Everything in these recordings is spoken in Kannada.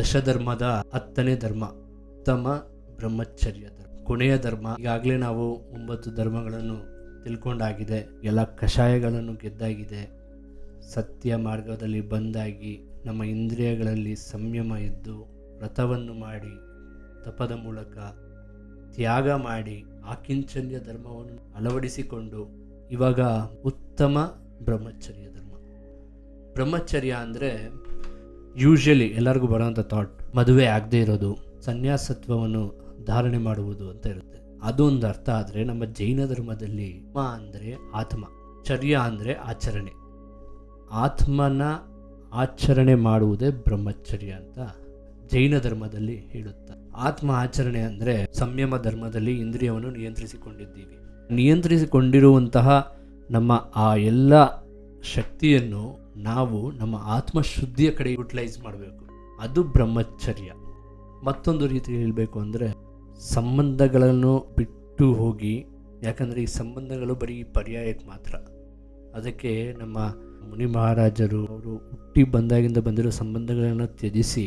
ದಶಧರ್ಮದ 10ನೇ ಧರ್ಮ ಉತ್ತಮ ಬ್ರಹ್ಮಚರ್ಯ ಧರ್ಮ, ಕೊನೆಯ ಧರ್ಮ. ಈಗಾಗಲೇ ನಾವು 9 ಧರ್ಮಗಳನ್ನು ತಿಳ್ಕೊಂಡಾಗಿದೆ, ಎಲ್ಲ ಕಷಾಯಗಳನ್ನು ಗೆದ್ದಾಗಿದೆ, ಸತ್ಯ ಮಾರ್ಗದಲ್ಲಿ ಬಂದಾಗಿ ನಮ್ಮ ಇಂದ್ರಿಯಗಳಲ್ಲಿ ಸಂಯಮ ಇದ್ದು ವ್ರತವನ್ನು ಮಾಡಿ ತಪದ ಮೂಲಕ ತ್ಯಾಗ ಮಾಡಿ ಆಕಿಂಚನ್ಯ ಧರ್ಮವನ್ನು ಅಳವಡಿಸಿಕೊಂಡು ಇವಾಗ ಉತ್ತಮ ಬ್ರಹ್ಮಚರ್ಯ ಧರ್ಮ. ಬ್ರಹ್ಮಚರ್ಯ ಅಂದರೆ ಯೂಶಲಿ ಎಲ್ಲರಿಗೂ ಬರೋಂಥ ಥಾಟ್, ಮದುವೆ ಆಗದೆ ಇರೋದು, ಸನ್ಯಾಸತ್ವವನ್ನು ಧಾರಣೆ ಮಾಡುವುದು ಅಂತ ಇರುತ್ತೆ. ಅದೊಂದು ಅರ್ಥ. ಆದರೆ ನಮ್ಮ ಜೈನ ಧರ್ಮದಲ್ಲಿ ಅಂದರೆ ಆತ್ಮ, ಚರ್ಯ ಅಂದರೆ ಆಚರಣೆ, ಆತ್ಮನ ಆಚರಣೆ ಮಾಡುವುದೇ ಬ್ರಹ್ಮಚರ್ಯ ಅಂತ ಜೈನ ಧರ್ಮದಲ್ಲಿ ಹೇಳುತ್ತೆ. ಆತ್ಮ ಆಚರಣೆ ಅಂದರೆ ಸಂಯಮ ಧರ್ಮದಲ್ಲಿ ಇಂದ್ರಿಯವನ್ನು ನಿಯಂತ್ರಿಸಿಕೊಂಡಿದ್ದೀವಿ. ನಿಯಂತ್ರಿಸಿಕೊಂಡಿರುವಂತಹ ನಮ್ಮ ಆ ಎಲ್ಲ ಶಕ್ತಿಯನ್ನು ನಾವು ನಮ್ಮ ಆತ್ಮಶುದ್ಧಿಯ ಕಡೆ ಯುಟಿಲೈಸ್ ಮಾಡಬೇಕು. ಅದು ಬ್ರಹ್ಮಚರ್ಯ. ಮತ್ತೊಂದು ರೀತಿ ಹೇಳಬೇಕು ಅಂದರೆ ಸಂಬಂಧಗಳನ್ನು ಬಿಟ್ಟು ಹೋಗಿ, ಯಾಕಂದರೆ ಈ ಸಂಬಂಧಗಳು ಬರೀ ಪರ್ಯಾಯಕ್ಕೆ ಮಾತ್ರ. ಅದಕ್ಕೆ ನಮ್ಮ ಮುನಿ ಮಹಾರಾಜರು ಅವರು ಹುಟ್ಟಿ ಬಂದಾಗಿಂದ ಬಂದಿರೋ ಸಂಬಂಧಗಳನ್ನು ತ್ಯಜಿಸಿ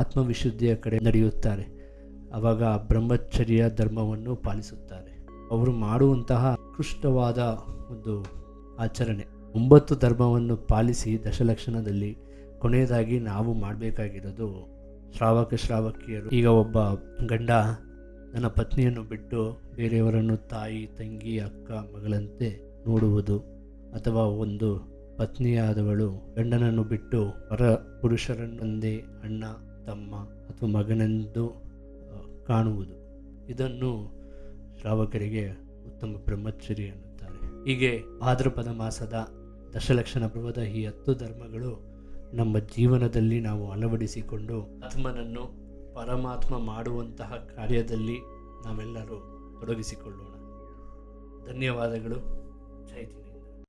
ಆತ್ಮವಿಶುದ್ಧಿಯ ಕಡೆ ನಡೆಯುತ್ತಾರೆ. ಆವಾಗ ಬ್ರಹ್ಮಚರ್ಯ ಧರ್ಮವನ್ನು ಪಾಲಿಸುತ್ತಾರೆ. ಅವರು ಮಾಡುವಂತಹ ಉತ್ಕೃಷ್ಟವಾದ ಒಂದು ಆಚರಣೆ 9 ಧರ್ಮವನ್ನು ಪಾಲಿಸಿ ದಶಲಕ್ಷಣದಲ್ಲಿ ಕೊನೆಯದಾಗಿ ನಾವು ಮಾಡಬೇಕಾಗಿರೋದು ಶ್ರಾವಕಿಯರು. ಈಗ ಒಬ್ಬ ಗಂಡ ನನ್ನ ಪತ್ನಿಯನ್ನು ಬಿಟ್ಟು ಬೇರೆಯವರನ್ನು ತಾಯಿ, ತಂಗಿ, ಅಕ್ಕ, ಮಗಳಂತೆ ನೋಡುವುದು, ಅಥವಾ ಒಂದು ಪತ್ನಿಯಾದವಳು ಗಂಡನನ್ನು ಬಿಟ್ಟು ಹೊರ ಪುರುಷರನ್ನೊಂದೇ ಅಣ್ಣ, ತಮ್ಮ ಅಥವಾ ಮಗನೆಂದು ಕಾಣುವುದು, ಇದನ್ನು ಶ್ರಾವಕರಿಗೆ ಉತ್ತಮ ಬ್ರಹ್ಮಚರ್ಯ ಎನ್ನುತ್ತಾರೆ. ಹೀಗೆ ಭಾದ್ರಪದ ಮಾಸದ ದಶಲಕ್ಷಣ ಪರ್ವದ ಈ 10 ಧರ್ಮಗಳು ನಮ್ಮ ಜೀವನದಲ್ಲಿ ನಾವು ಅಳವಡಿಸಿಕೊಂಡು ಆತ್ಮನನ್ನು ಪರಮಾತ್ಮ ಮಾಡುವಂತಹ ಕಾರ್ಯದಲ್ಲಿ ನಾವೆಲ್ಲರೂ ತೊಡಗಿಸಿಕೊಳ್ಳೋಣ. ಧನ್ಯವಾದಗಳು.